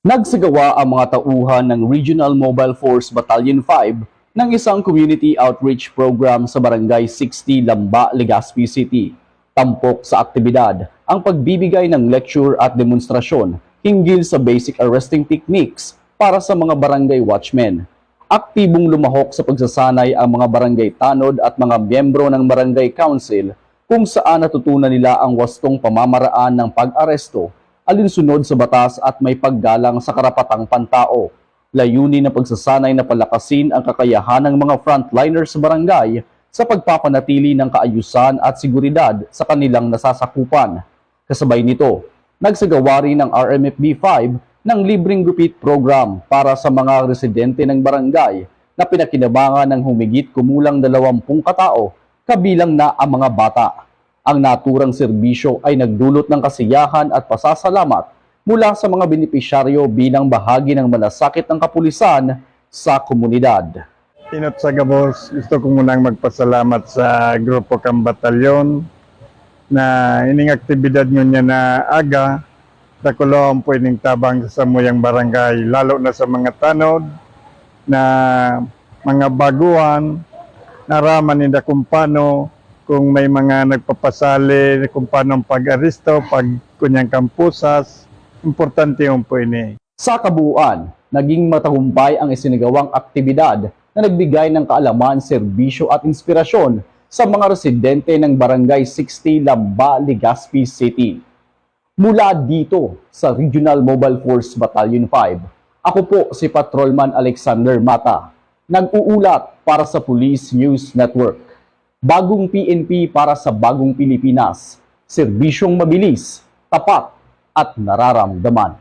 Nagsagawa ang mga tauhan ng Regional Mobile Force Battalion 5 ng isang community outreach program sa Barangay 60 Lamba, Legazpi City. Tampok sa aktibidad ang pagbibigay ng lecture at demonstrasyon hinggil sa basic arresting techniques para sa mga barangay watchmen. Aktibong lumahok sa pagsasanay ang mga barangay tanod at mga miyembro ng barangay council kung saan natutunan nila ang wastong pamamaraan ng pag-aresto, alinsunod sa batas at may paggalang sa karapatang pantao. Layunin ng pagsasanay na palakasin ang kakayahan ng mga frontliners sa barangay sa pagpapanatili ng kaayusan at seguridad sa kanilang nasasakupan. Kasabay nito, nagsagawa rin ng RMFB 5 ng libreng gupit program para sa mga residente ng barangay na pinakinabangan ng humigit kumulang 20 katao, kabilang na ang mga bata. Ang naturang serbisyo ay nagdulot ng kasiyahan at pasasalamat mula sa mga benepisyaryo bilang bahagi ng malasakit ng kapulisan sa komunidad. Tinot sa Gabos, gusto ko munang magpasalamat sa Grupo Kang Batalyon na ining aktibidad nyo niya na aga sa kulong pwedeng tabang sa samuyang barangay, lalo na sa mga tanod na mga baguhan, naraman nila kung paano, kung may mga nagpapasali, kung paano pag-aristo, pag kunyang kampusas, importante yung po ini. Sa kabuuan, naging matagumpay ang isinagawang aktibidad na nagbigay ng kaalaman, serbisyo at inspirasyon sa mga residente ng Barangay 60 Lamba, Legazpi City. Mula dito sa Regional Mobile Force Battalion 5, ako po si Patrolman Alexander Mata, nag-uulat para sa Police News Network. Bagong PNP para sa bagong Pilipinas, serbisyong mabilis, tapat at nararamdaman.